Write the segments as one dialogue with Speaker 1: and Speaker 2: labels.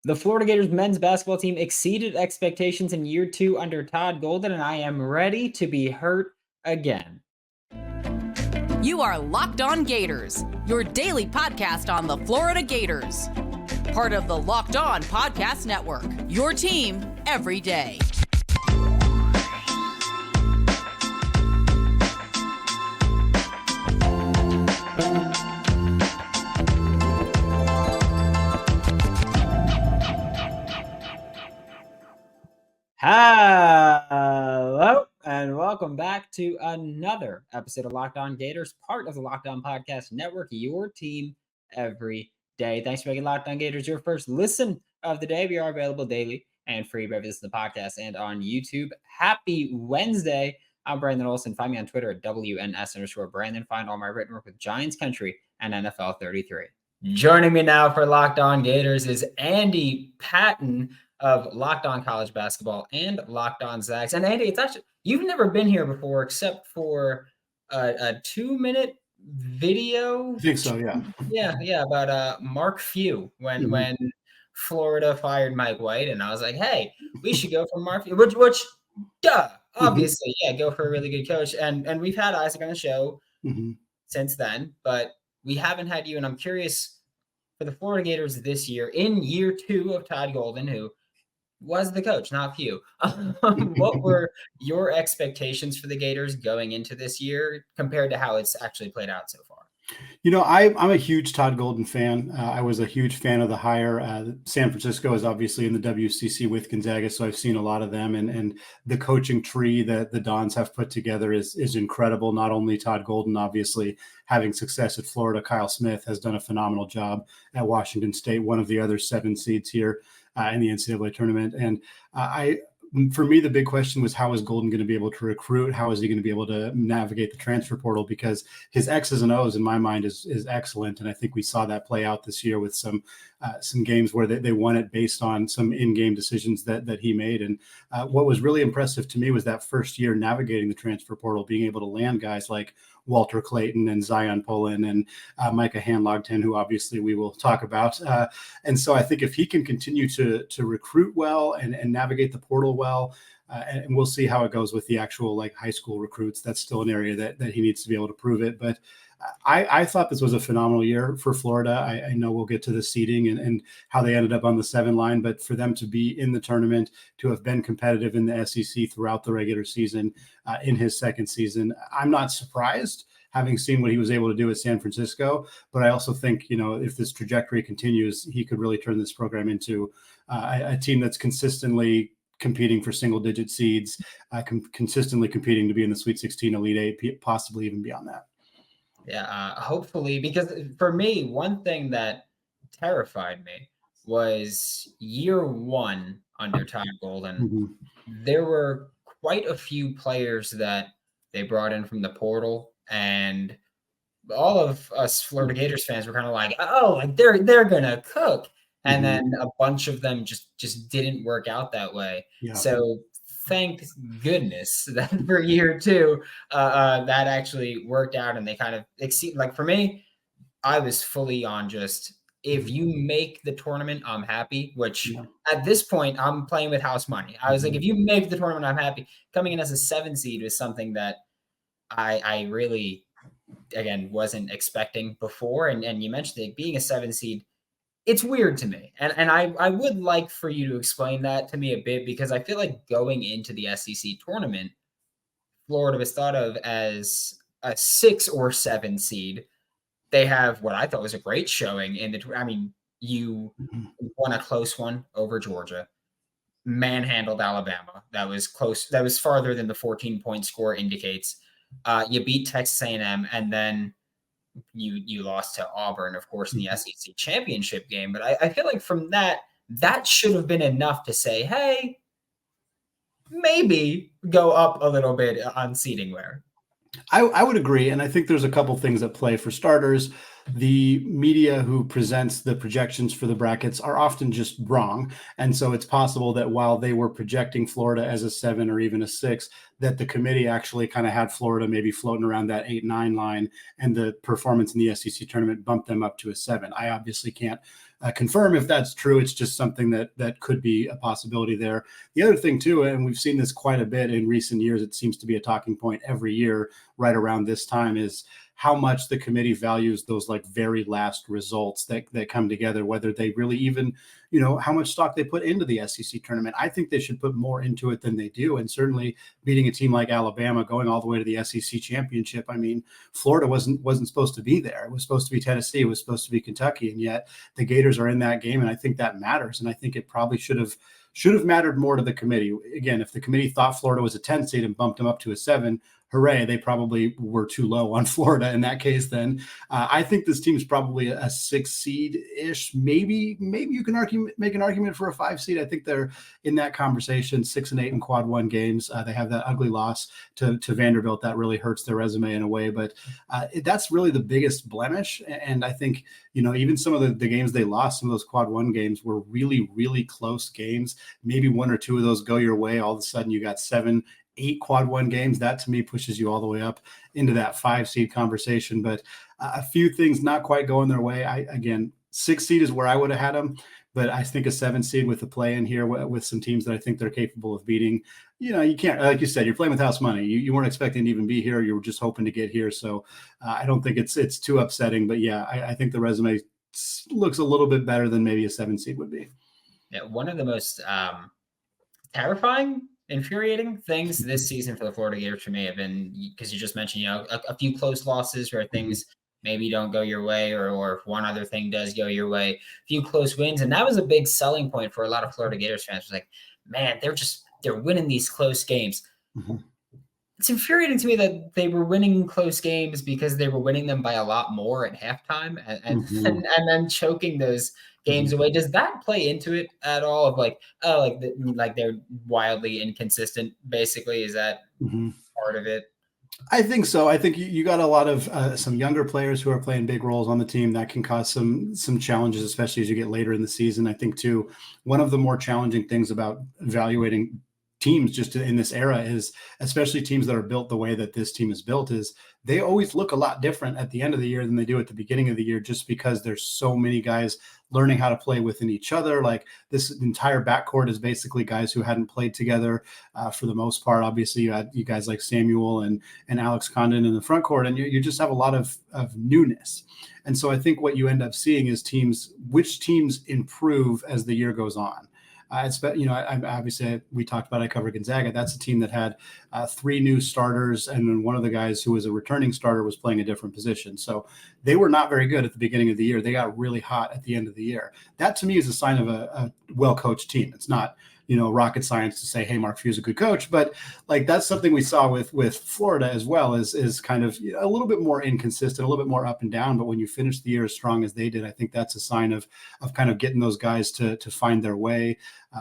Speaker 1: The Florida Gators men's basketball team exceeded expectations in year 2 under Todd Golden, and I am ready to be hurt again.
Speaker 2: You are Locked On Gators, your daily podcast on the Florida Gators. Part of the Locked On Podcast Network, your team every day.
Speaker 1: Hello, and welcome back to another episode of Locked On Gators, part of the Locked On Podcast Network, your team every day. Thanks for making Locked On Gators your first listen of the day. We are available daily and free wherever this is the podcast and on YouTube. Happy Wednesday. I'm Brandon Olsen. Find me on Twitter at WNS_Brandon. Find all my written work with Giants Country and NFL 33. Joining me now for Locked On Gators is Andy Patton of Locked On College Basketball and Locked On Zags. And Andy, it's actually, you've never been here before except for a 2-minute video.
Speaker 3: I think so, yeah.
Speaker 1: Yeah, about Mark Few when Florida fired Mike White, and I was like, hey, we should go for Mark Few, which obviously, go for a really good coach. And we've had Isaac on the show since then, but we haven't had you, and I'm curious for the Florida Gators this year, in year 2 of Todd Golden, who was the coach, not Few. What were your expectations for the Gators going into this year compared to how it's actually played out so far?
Speaker 3: You know, I'm a huge Todd Golden fan. I was a huge fan of the hire. San Francisco is obviously in the WCC with Gonzaga, so I've seen a lot of them. And the coaching tree that the Dons have put together is incredible. Not only Todd Golden, obviously, having success at Florida, Kyle Smith has done a phenomenal job at Washington State, one of the other 7 seeds here in the NCAA tournament. And for me, the big question was, how is Golden going to be able to recruit? How is he going to be able to navigate the transfer portal? Because his X's and O's, in my mind, is excellent. And I think we saw that play out this year with some games where they won it based on some in-game decisions that he made. And what was really impressive to me was that first year navigating the transfer portal, being able to land guys like Walter Clayton and Zion Pullen and Micah Hanlogton, who obviously we will talk about. And so I think if he can continue to recruit well and navigate the portal well, and we'll see how it goes with the actual high school recruits. That's still an area that he needs to be able to prove it. But I thought this was a phenomenal year for Florida. I know we'll get to the seeding and how they ended up on the 7 line, but for them to be in the tournament, to have been competitive in the SEC throughout the regular season in his second season, I'm not surprised, having seen what he was able to do at San Francisco. But I also think, if this trajectory continues, he could really turn this program into a team that's consistently competing for single-digit seeds, consistently competing to be in the Sweet 16, Elite 8, possibly even beyond that.
Speaker 1: Yeah, hopefully, because for me, one thing that terrified me was year 1 under Todd Golden. There were quite a few players that they brought in from the portal, and all of us Florida Gators fans were kind of like, oh, they're gonna cook. And then a bunch of them just didn't work out that way. Yeah. So thank goodness that for year 2, that actually worked out, and they kind of exceed. Like for me, I was fully on just, if you make the tournament, I'm happy. Which at this point, I'm playing with house money. I was like, if you make the tournament, I'm happy. Coming in as a 7 seed was something that I really, again, wasn't expecting before. And you mentioned it being a 7 seed. It's weird to me. And I would like for you to explain that to me a bit, because I feel like going into the SEC tournament, Florida was thought of as a 6 or 7 seed. They have what I thought was a great showing in you won a close one over Georgia, manhandled Alabama. That was close. That was farther than the 14-point score indicates. You beat Texas A&M, and then you lost to Auburn, of course, in the SEC championship game. But I feel like from that should have been enough to say, hey, maybe go up a little bit on seeding where.
Speaker 3: I would agree. And I think there's a couple things at play. For starters, the media who presents the projections for the brackets are often just wrong. And so it's possible that while they were projecting Florida as a 7 or even a 6, that the committee actually kind of had Florida maybe floating around that 8-9 line, and the performance in the SEC tournament bumped them up to a 7. I obviously can't confirm if that's true. It's just something that could be a possibility there. The other thing too, and we've seen this quite a bit in recent years, it seems to be a talking point every year right around this time, is how much the committee values those like very last results that come together, whether they really even, how much stock they put into the SEC tournament. I think they should put more into it than they do. And certainly beating a team like Alabama, going all the way to the SEC championship. I mean, Florida wasn't supposed to be there. It was supposed to be Tennessee. It was supposed to be Kentucky. And yet the Gators are in that game. And I think that matters. And I think it probably should have mattered more to the committee. Again, if the committee thought Florida was a 10 seed and bumped them up to a 7, hooray, they probably were too low on Florida in that case. Then I think this team is probably a 6 seed-ish. Maybe you can make an argument for a 5 seed. I think they're in that conversation, 6-8 in quad 1 games. They have that ugly loss to Vanderbilt. That really hurts their resume in a way, but that's really the biggest blemish. And I think, even some of the games they lost, some of those quad 1 games were really, really close games. Maybe 1 or 2 of those go your way. All of a sudden you got 7-8 quad 1 games. That to me pushes you all the way up into that 5 seed conversation. But a few things not quite going their way. Again, 6 seed is where I would have had them, but I think a 7 seed with the play in here with some teams that I think they're capable of beating. You can't, like you said, you're playing with house money. You weren't expecting to even be here. You were just hoping to get here. So I don't think it's too upsetting, but yeah, I think the resume looks a little bit better than maybe a 7 seed would be.
Speaker 1: Yeah, one of the most terrifying, infuriating things this season for the Florida Gators for me have been, because you just mentioned, a few close losses where things maybe don't go your way, or if one other thing does go your way, a few close wins. And that was a big selling point for a lot of Florida Gators fans. It was like, man, they're winning these close games. Mm-hmm. It's infuriating to me that they were winning close games because they were winning them by a lot more at halftime and then choking those games away. Does that play into it at all? Of like they're wildly inconsistent, basically? Is that part of it?
Speaker 3: I think so. I think you got a lot of some younger players who are playing big roles on the team that can cause some challenges, especially as you get later in the season. I think too, one of the more challenging things about evaluating teams just in this era is, especially teams that are built the way that this team is built, is they always look a lot different at the end of the year than they do at the beginning of the year, just because there's so many guys learning how to play within each other. Like this entire backcourt is basically guys who hadn't played together for the most part. Obviously you had you guys like Samuel and Alex Condon in the front court, and you just have a lot of newness. And so I think what you end up seeing is which teams improve as the year goes on. Obviously we talked about, I covered Gonzaga. That's a team that had 3 new starters, and then one of the guys who was a returning starter was playing a different position. So they were not very good at the beginning of the year. They got really hot at the end of the year. That to me is a sign of a well-coached team. It's not, rocket science to say, hey, Mark Few's a good coach, but like that's something we saw with Florida as well, is kind of a little bit more inconsistent, a little bit more up and down. But when you finish the year as strong as they did, I think that's a sign of kind of getting those guys to find their way.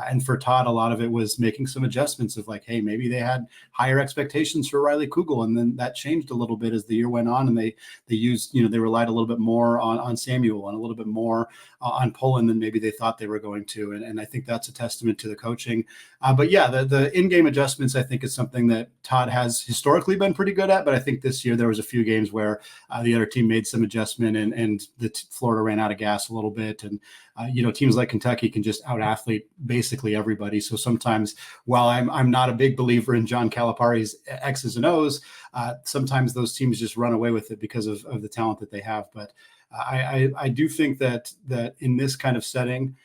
Speaker 3: And for Todd, a lot of it was making some adjustments of like, hey, maybe they had higher expectations for Riley Kugel, and then that changed a little bit as the year went on, and they used, they relied a little bit more on Samuel and a little bit more on Poland than maybe they thought they were going to, and I think that's a testament to the coaching. But yeah, the in-game adjustments I think is something that Todd has historically been pretty good at, but I think this year there was a few games where the other team made some adjustment, and Florida ran out of gas a little bit, and teams like Kentucky can just out-athlete basically everybody. So sometimes, while I'm not a big believer in John Calipari's X's and O's, sometimes those teams just run away with it because of the talent that they have. But I do think that in this kind of setting,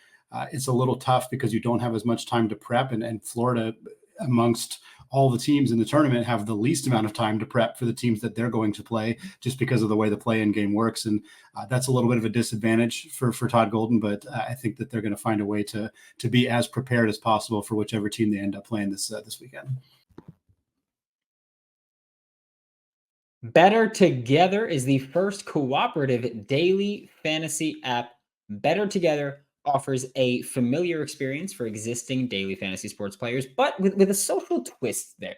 Speaker 3: it's a little tough because you don't have as much time to prep, and Florida, amongst all the teams in the tournament, have the least amount of time to prep for the teams that they're going to play, just because of the way the play-in game works. And that's a little bit of a disadvantage for Todd Golden, but I think that they're going to find a way to be as prepared as possible for whichever team they end up playing this weekend.
Speaker 1: Better Together is the first cooperative daily fantasy app. Better Together offers a familiar experience for existing daily fantasy sports players, but with a social twist there.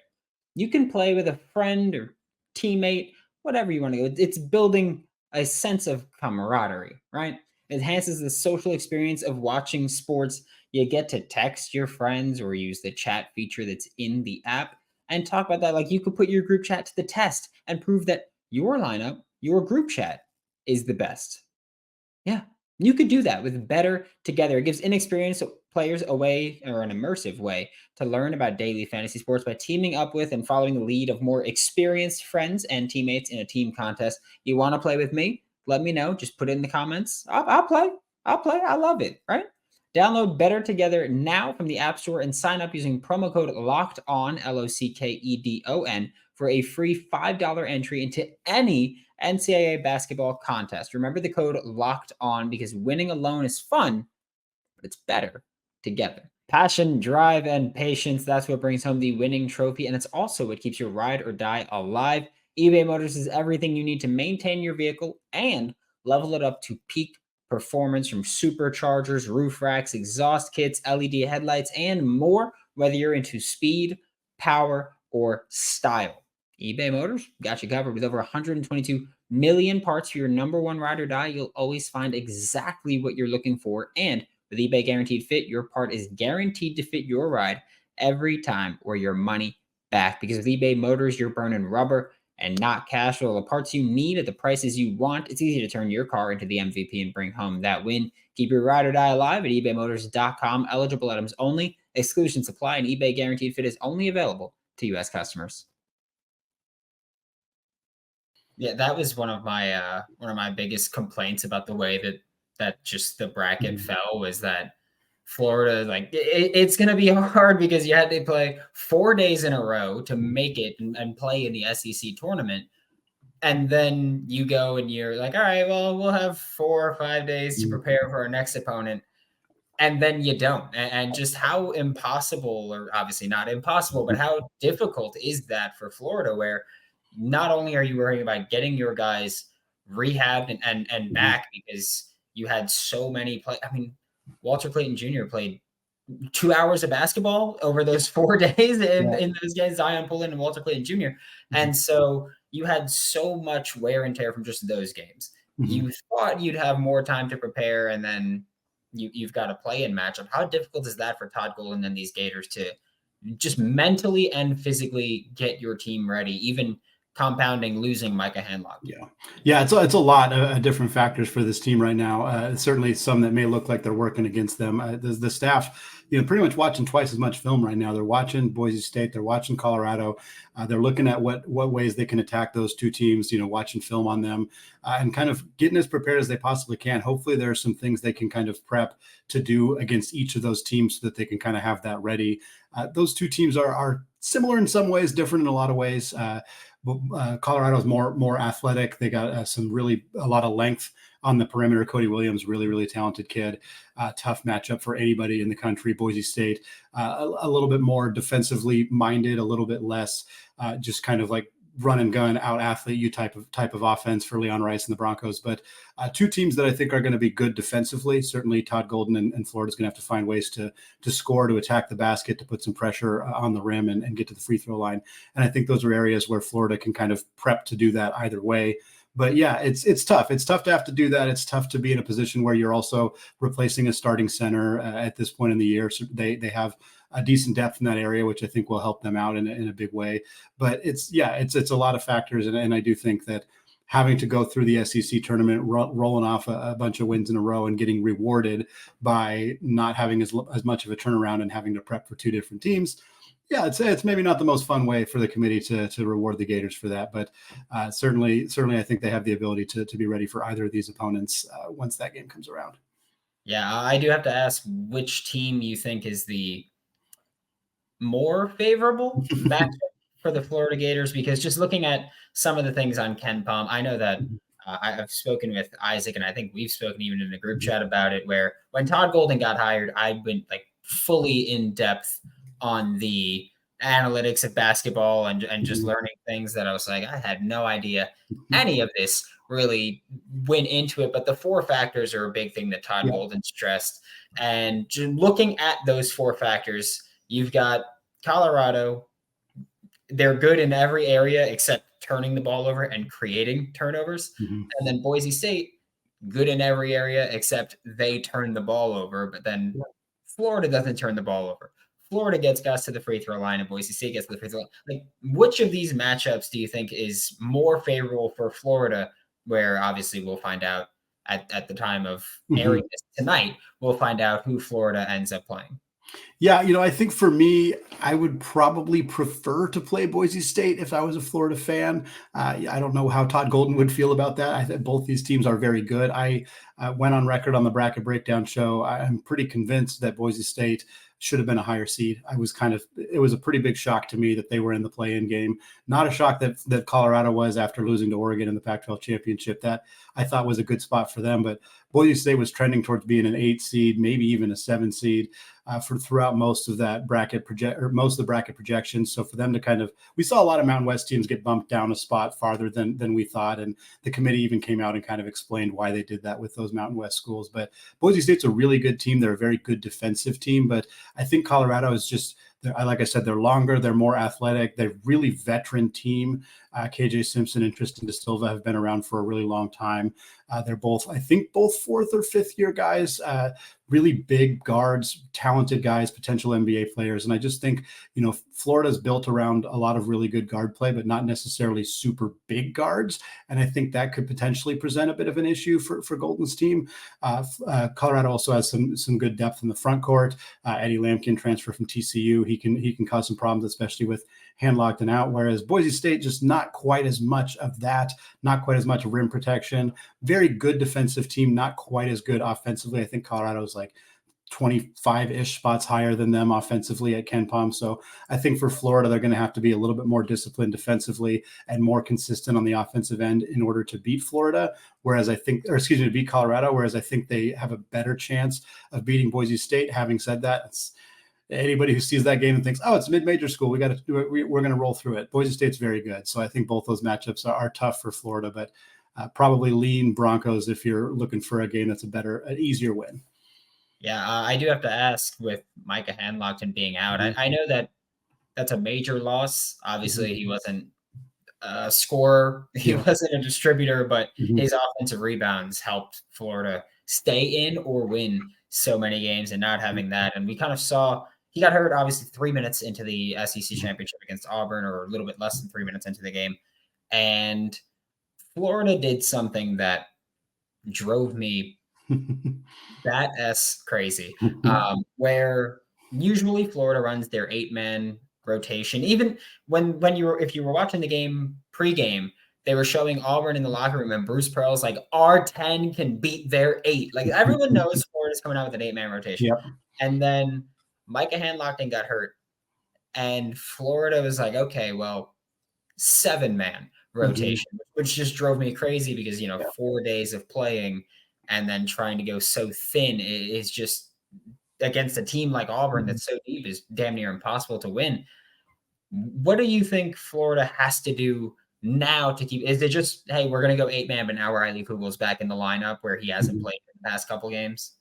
Speaker 1: You can play with a friend or teammate, whatever you want to go. It's building a sense of camaraderie, right? It enhances the social experience of watching sports. You get to text your friends or use the chat feature that's in the app and talk about that. Like, you could put your group chat to the test and prove that your lineup, your group chat, is the best. Yeah. You could do that with Better Together. It gives inexperienced players a way, or an immersive way, to learn about daily fantasy sports by teaming up with and following the lead of more experienced friends and teammates in a team contest. You want to play with me? Let me know. Just put it in the comments. I'll play. I'll play. I love it, right? Download Better Together now from the App Store and sign up using promo code LOCKEDON, LOCKEDON, for a free $5 entry into any NCAA basketball contest. Remember the code Locked On, because winning alone is fun, but it's better together. Passion, drive, and patience, that's what brings home the winning trophy, and it's also what keeps your ride or die alive. eBay Motors is everything you need to maintain your vehicle and level it up to peak performance, from superchargers, roof racks, exhaust kits, LED headlights, and more, whether you're into speed, power, or style. eBay Motors got you covered. With over 122 million parts for your number one ride or die, you'll always find exactly what you're looking for. And with eBay Guaranteed Fit, your part is guaranteed to fit your ride every time, or your money back. Because with eBay Motors, you're burning rubber and not cash. All the parts you need at the prices you want. It's easy to turn your car into the MVP and bring home that win. Keep your ride or die alive at ebaymotors.com. Eligible items only. Exclusions apply, and eBay Guaranteed Fit is only available to U.S. customers. Yeah, that was one of my biggest complaints about the way that just the bracket fell, was that Florida, like, it's going to be hard because you had to play 4 days in a row to make it and play in the SEC tournament. And then you go and you're like, all right, well, we'll have 4 or 5 days to prepare for our next opponent. And then you don't. And just how impossible, or obviously not impossible, but how difficult is that for Florida, where not only are you worrying about getting your guys rehabbed and back, because you had so many play. I mean, Walter Clayton Jr. played 2 hours of basketball over those 4 days in those games, Zion Pullen and Walter Clayton Jr. And so you had so much wear and tear from just those games. You thought you'd have more time to prepare, and then you've got a play-in matchup. How difficult is that for Todd Golden and these Gators to just mentally and physically get your team ready, even compounding losing Micah Handlock?
Speaker 3: Yeah, it's a lot of different factors for this team right now. Certainly some that may look like they're working against them. The staff, pretty much watching twice as much film right now. They're watching Boise State, they're watching Colorado. They're looking at what ways they can attack those two teams, watching film on them, and kind of getting as prepared as they possibly can. Hopefully there are some things they can kind of prep to do against each of those teams so that they can kind of have that ready. Those two teams are similar in some ways, different in a lot of ways. Colorado is more athletic. They got a lot of length on the perimeter. Cody Williams, really talented kid. Tough matchup for anybody in the country. Boise State, a little bit more defensively minded, a little bit less just kind of like run and gun out athlete you type of offense for Leon Rice and the Broncos. But two teams that I think are going to be good defensively. Certainly Todd Golden and Florida's going to have to find ways to score, to attack the basket, to put some pressure on the rim and get to the free throw line. And I think those are areas where Florida can kind of prep to do that either way. But yeah, it's tough. It's tough to have to do that. It's tough to be in a position where you're also replacing a starting center at this point in the year. So they have a decent depth in that area, which I think will help them out in a big way. But it's a lot of factors. And I do think that having to go through the SEC tournament, rolling off a bunch of wins in a row and getting rewarded by not having as much of a turnaround and having to prep for two different teams. Yeah, it's maybe not the most fun way for the committee to reward the Gators for that, but certainly I think they have the ability to be ready for either of these opponents once that game comes around.
Speaker 1: Yeah, I do have to ask which team you think is the more favorable matchup for the Florida Gators, because just looking at some of the things on Ken Palm, I know that I've spoken with Isaac, and I think we've spoken even in a group chat about it, where when Todd Golden got hired, I went like fully in depth on the analytics of basketball and just learning things that I was like, I had no idea any of this really went into it. But the 4 factors are a big thing that Todd Golden stressed. And just looking at those 4 factors, you've got Colorado. They're good in every area except turning the ball over and creating turnovers. And then Boise State, good in every area except they turn the ball over. But then Florida doesn't turn the ball over. Florida gets guys to the free throw line and Boise State gets to the free throw line. Like, which of these matchups do you think is more favorable for Florida, where obviously we'll find out at the time of
Speaker 3: Mm-hmm.
Speaker 1: airing this tonight, we'll find out who Florida ends up playing.
Speaker 3: Yeah, I think for me, I would probably prefer to play Boise State if I was a Florida fan. I don't know how Todd Golden would feel about that. I think both these teams are very good. I went on record on the Bracket Breakdown show. I'm pretty convinced that Boise State should have been a higher seed. It was a pretty big shock to me that they were in the play-in game. Not a shock that Colorado was after losing to Oregon in the Pac-12 championship. That I thought was a good spot for them, but Boise State was trending towards being an 8 seed, maybe even a 7 seed for throughout most of that most of the bracket projections. So for them to we saw a lot of Mountain West teams get bumped down a spot farther than we thought, and the committee even came out and kind of explained why they did that with those Mountain West schools. But Boise State's a really good team. They're a very good defensive team, but I think Colorado is just, like I said, they're longer, they're more athletic, they're really veteran team. KJ Simpson and Tristan De Silva have been around for a really long time. They're both, I think, both 4th or 5th year guys, really big guards, talented guys, potential NBA players. And I just think, Florida's built around a lot of really good guard play, but not necessarily super big guards. And I think that could potentially present a bit of an issue for Golden's team. Colorado also has some good depth in the front court. Eddie Lampkin transfer from TCU. He can cause some problems, especially with hand locked and out, whereas Boise State, just not quite as much of that, not quite as much rim protection. Very good defensive team, not quite as good offensively. I think Colorado's like 25-ish spots higher than them offensively at KenPom. So I think for Florida, they're going to have to be a little bit more disciplined defensively and more consistent on the offensive end in order to beat Florida. To beat Colorado, whereas I think they have a better chance of beating Boise State. Having said that, anybody who sees that game and thinks, oh, it's a mid-major school, we got to do it, we're going to roll through it. Boise State's very good. So I think both those matchups are tough for Florida, but probably lean Broncos if you're looking for a game that's an easier win.
Speaker 1: Yeah, I do have to ask, with Micah Handlockton being out, I know that's a major loss. Obviously, he wasn't a scorer, he wasn't a distributor, but his offensive rebounds helped Florida stay in or win so many games, and not having that. And we kind of saw he got hurt, obviously, 3 minutes into the SEC championship against Auburn, or a little bit less than 3 minutes into the game. And Florida did something that drove me that crazy, where usually Florida runs their 8-man rotation. Even if you were watching the game pregame, they were showing Auburn in the locker room, and Bruce Pearl's like, our 10 can beat their 8. Like, everyone knows Florida's coming out with an 8-man rotation.
Speaker 3: Yep.
Speaker 1: And then Micah Handlockton got hurt, and Florida was like, okay, well, 7-man rotation, which just drove me crazy because, 4 days of playing and then trying to go so thin is just, against a team like Auburn that's so deep, is damn near impossible to win. What do you think Florida has to do now to keep? Is it just, hey, we're going to go 8-man, but now Riley Kugel's back in the lineup where he hasn't played in the past couple games?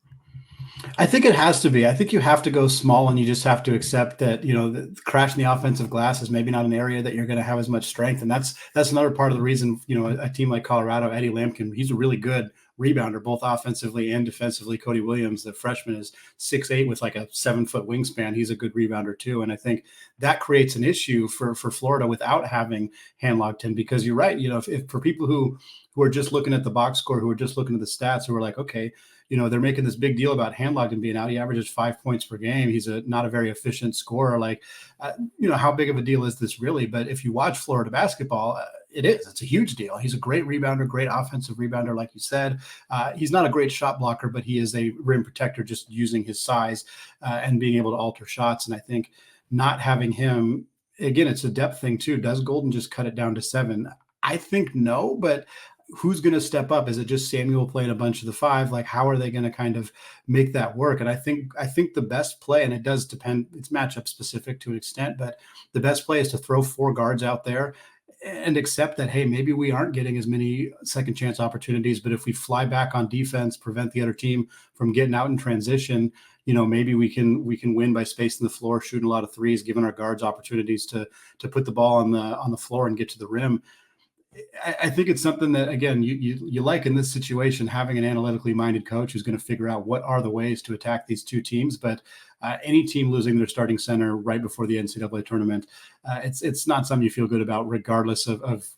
Speaker 3: I think it has to be. I think you have to go small, and you just have to accept that, the crashing the offensive glass is maybe not an area that you're going to have as much strength. And that's another part of the reason, a team like Colorado, Eddie Lampkin, he's a really good rebounder, both offensively and defensively. Cody Williams, the freshman, is 6'8" with like a 7-foot wingspan. He's a good rebounder too. And I think that creates an issue for Florida without having Handlockton, because you're right. If for people who are just looking at the box score, who are just looking at the stats, who are like, okay, they're making this big deal about Handlockton being out. He averages 5 points per game. He's not a very efficient scorer. Like, how big of a deal is this really? But if you watch Florida basketball, it is. It's a huge deal. He's a great rebounder, great offensive rebounder, like you said. He's not a great shot blocker, but he is a rim protector, just using his size and being able to alter shots. And I think not having him, again, it's a depth thing too. Does Golden just cut it down to 7? I think no, but who's going to step up? Is it just Samuel playing a bunch of the 5? Like, how are they going to kind of make that work? And I think the best play, and it does depend, it's matchup specific to an extent, but the best play is to throw 4 guards out there and accept that, hey, maybe we aren't getting as many second chance opportunities, but if we fly back on defense, prevent the other team from getting out in transition, maybe we can win by spacing the floor, shooting a lot of threes, giving our guards opportunities to put the ball on the floor and get to the rim. I think it's something that, again, you like in this situation, having an analytically minded coach who's going to figure out what are the ways to attack these two teams. But any team losing their starting center right before the NCAA tournament, it's not something you feel good about, regardless of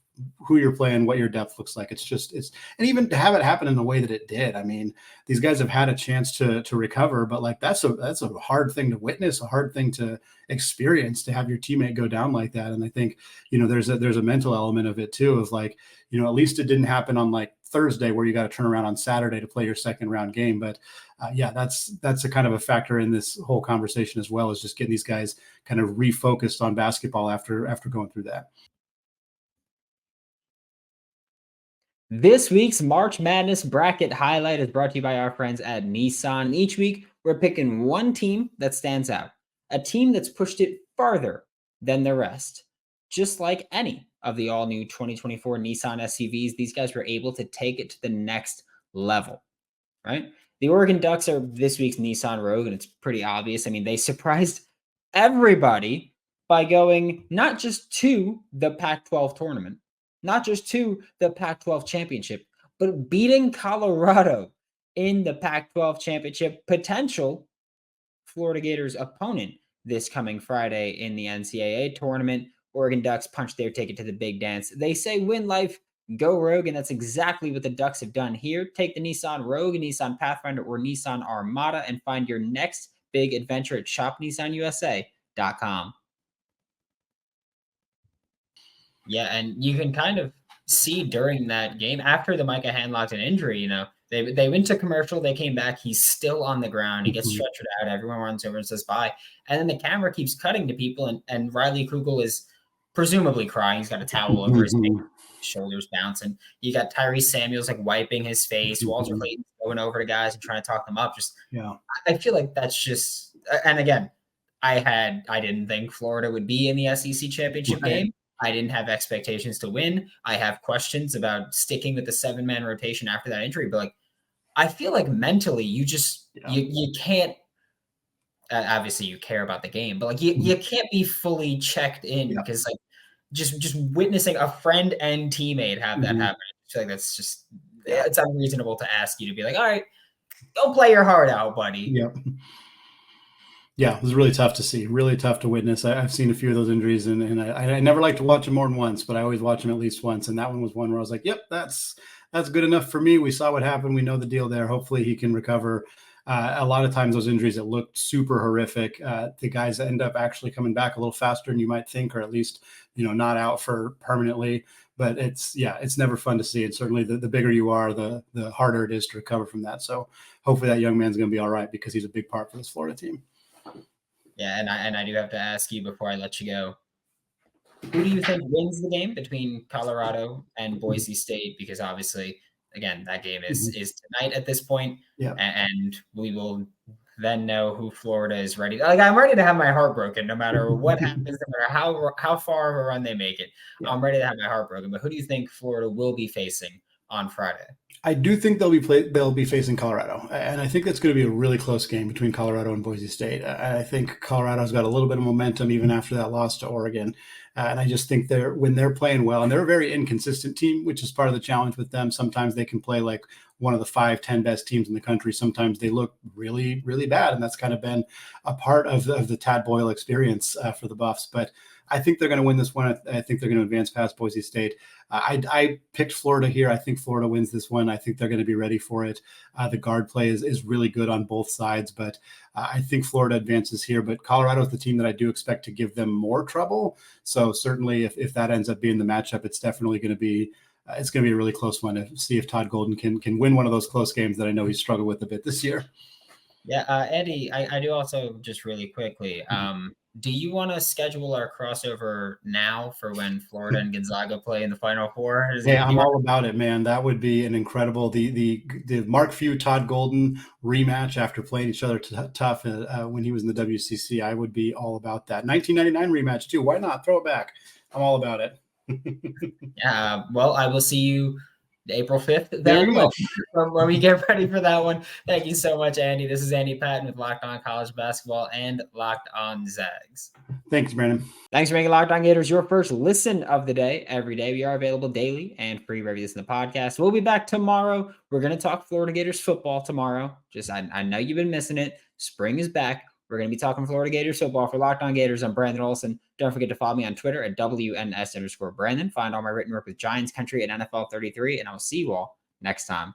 Speaker 3: who you're playing, what your depth looks like. And even to have it happen in the way that it did. I mean, these guys have had a chance to recover, but like that's a hard thing to witness, a hard thing to experience, to have your teammate go down like that. And I think, there's a mental element of it too, of like, at least it didn't happen on like Thursday where you got to turn around on Saturday to play your second round game. But that's a kind of a factor in this whole conversation as well, is just getting these guys kind of refocused on basketball after going through that.
Speaker 1: This week's March Madness bracket highlight is brought to you by our friends at Nissan. And each week, we're picking one team that stands out, a team that's pushed it farther than the rest. Just like any of the all-new 2024 Nissan SUVs, these guys were able to take it to the next level, right? The Oregon Ducks are this week's Nissan Rogue, and it's pretty obvious. I mean, they surprised everybody by going not just to the Pac-12 tournament, not just to the Pac-12 championship, but beating Colorado in the Pac-12 championship, potential Florida Gators opponent this coming Friday in the NCAA tournament. Oregon Ducks punched their ticket to the big dance. They say win life, go Rogue, and that's exactly what the Ducks have done here. Take the Nissan Rogue, Nissan Pathfinder, or Nissan Armada and find your next big adventure at shopnissanusa.com. Yeah, and you can kind of see during that game, after the Micah Handlockton injury, they went to commercial, they came back, he's still on the ground, he gets stretchered out, everyone runs over and says bye, and then the camera keeps cutting to people, and Riley Kugel is presumably crying, he's got a towel over his face, shoulders bouncing, you got Tyrese Samuels like wiping his face, Walter Clayton going over to guys and trying to talk them up. I feel like that's just, and again, I didn't think Florida would be in the SEC championship game. I didn't have expectations to win. I have questions about sticking with the 7-man rotation after that injury, but like, I feel like mentally you just, you can't, obviously you care about the game, but like you can't be fully checked in because like just witnessing a friend and teammate have that happen. I feel like that's just, it's unreasonable to ask you to be like, all right, go play your heart out, buddy.
Speaker 3: Yep. Yeah, it was really tough to see, really tough to witness. I've seen a few of those injuries, and I never like to watch them more than once, but I always watch them at least once. And that one was one where I was like, yep, that's good enough for me. We saw what happened. We know the deal there. Hopefully he can recover. A lot of times those injuries that looked super horrific, the guys end up actually coming back a little faster than you might think, or at least, not out for permanently. But it's never fun to see. And certainly the bigger you are, the harder it is to recover from that. So hopefully that young man's going to be all right, because he's a big part for this Florida team.
Speaker 1: Yeah, and I do have to ask you before I let you go, who do you think wins the game between Colorado and Boise State? Because obviously, again, that game is tonight at this point, and we will then know who Florida is ready. Like, I'm ready to have my heart broken, no matter what happens, no matter how far of a run they make it. I'm ready to have my heart broken. But who do you think Florida will be facing on Friday?
Speaker 3: I do think they'll be facing Colorado, and I think that's going to be a really close game between Colorado and Boise State. I think Colorado's got a little bit of momentum even after that loss to Oregon, and I just think when they're playing well, and they're a very inconsistent team, which is part of the challenge with them. Sometimes they can play like one of the 5-10 best teams in the country. Sometimes they look really, really bad, and that's kind of been a part of the Tad Boyle experience for the Buffs. But I think they're going to win this one. I think they're going to advance past Boise State. I picked Florida here. I think Florida wins this one. I think they're going to be ready for it. The guard play is really good on both sides, but I think Florida advances here. But Colorado is the team that I do expect to give them more trouble. So certainly if that ends up being the matchup, it's definitely going to be a really close one to see if Todd Golden can win one of those close games that I know he's struggled with a bit this year.
Speaker 1: Yeah, Eddie, I do also, just really quickly, do you want to schedule our crossover now for when Florida and Gonzaga play in the Final Four?
Speaker 3: I'm all about it, man. That would be an incredible, the Mark Few Todd Golden rematch after playing each other tough when he was in the WCC. I would be all about that. 1999 rematch too. Why not? Throw it back. I'm all about it.
Speaker 1: Yeah. Well, I will see you April 5th. Then when we get ready for that one. Thank you so much, Andy. This is Andy Patton with Locked On College Basketball and Locked On Zags.
Speaker 3: Thanks, Brandon.
Speaker 1: Thanks for making Locked On Gators your first listen of the day every day. We are available daily and free wherever you listen to the podcast. We'll be back tomorrow. We're going to talk Florida Gators football tomorrow. I know you've been missing it. Spring is back. We're going to be talking Florida Gators football. For Locked On Gators, I'm Brandon Olsen. Don't forget to follow me on Twitter at WNS_Brandon. Find all my written work with Giants Country and NFL 33, and I'll see you all next time